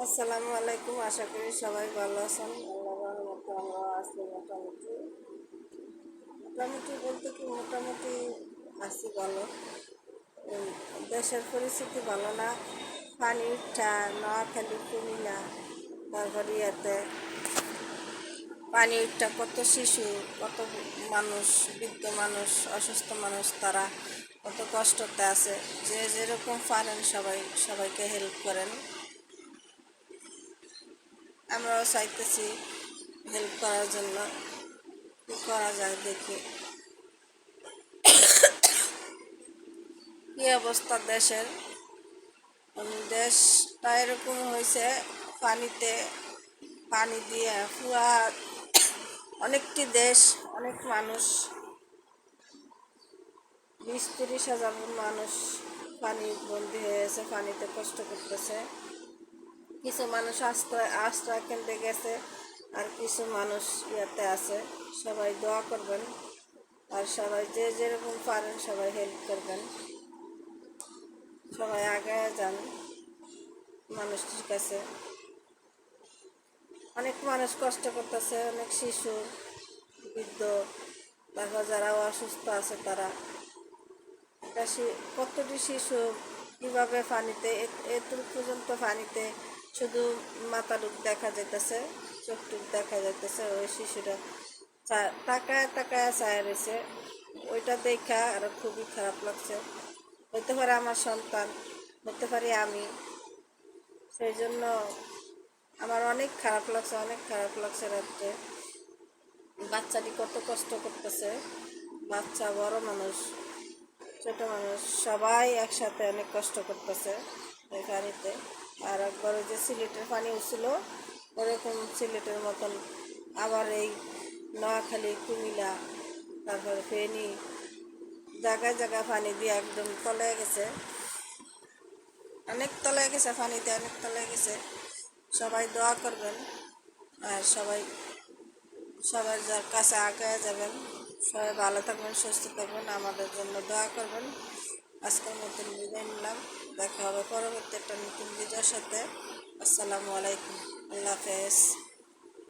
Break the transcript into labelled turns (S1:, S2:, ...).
S1: আসসালামু আলাইকুম। আশা করি সবাই ভালো আছেন। আল্লাহর রহমতে আমরা আছি মোটামুটি। মোটামুটি বলতে কি মোটামুটি আছি ভালো। এই দেশের পরিস্থিতি ভালো না। পানি উঠা নোয়াখালী কুমিল্লা, তারপরে ইয়াতে পানি উঠা কত শিশু, কত মানুষ, বৃদ্ধ মানুষ, অসুস্থ মানুষ, তারা কত কষ্টতে আছে। যে যেরকম পারেন সবাইকে হেল্প করেন। আমরাও চাইতেছি হেল্প করার জন্য, কি করা যায় দেখি। কি অবস্থা দেশের, দেশটা এরকম হয়েছে, পানিতে পানি দিয়ে পুরা অনেকটি দেশ, অনেক মানুষ, 20-30 হাজার মানুষ পানি বন্দি হয়ে আছে, পানিতে কষ্ট করতেছে। কিছু মানুষ আশ্রয় কেন্দ্রে গেছে, আর কিছু মানুষ ইয়াতে আছে। সবাই দোয়া করবেন, আর সবাই যে যেরকম পারেন সবাই হেল্প করবেন, সবাই আগে যান মানুষটির কাছে। অনেক মানুষ কষ্ট করতেছে, অনেক শিশু, বৃদ্ধ, তারপর যারা অসুস্থ আছে তারা। কতটি শিশু কীভাবে পানিতে এতটুকু পর্যন্ত পানিতে শুধু মাথাটুক দেখা যাইতেছে, চোখটুক দেখা যাইতেছে। ওই শিশুরা তাকায় তাকায় চায় রয়েছে। ওইটা দেখা আরো খুবই খারাপ লাগছে। হতে পারে আমার সন্তান, হতে পারি আমি। সেই জন্য আমার অনেক খারাপ লাগছে, অনেক খারাপ লাগছে। রাত্রে বাচ্চাটি কত কষ্ট করতেছে, বাচ্চা, বড় মানুষ, ছোট মানুষ, সবাই একসাথে অনেক কষ্ট করতেছে এই পানিতে। আর একবার ওই যে সিলেটের পানি উঠছিল, ওরকম সিলেটের মতন আবার এই নোয়াখালী, কুমিল্লা, তারপরে ফেনী, জায়গায় জায়গায় পানি দিয়ে একদম তলায় গেছে, অনেক তলায় গেছে, পানিতে অনেক তলায় গেছে। সবাই দোয়া করবেন, আর সবার যার কাছে আগে যাবেন। সবাই ভালো থাকবেন, সুস্থ থাকবেন, আমাদের জন্য দোয়া করবেন। আজকের মতন বিদায় নিলাম। দেখা হবে পরবর্তী একটা নতুন ভিডিওর সাথে। আসসালামু আলাইকুম, আল্লাহ হাফেজ।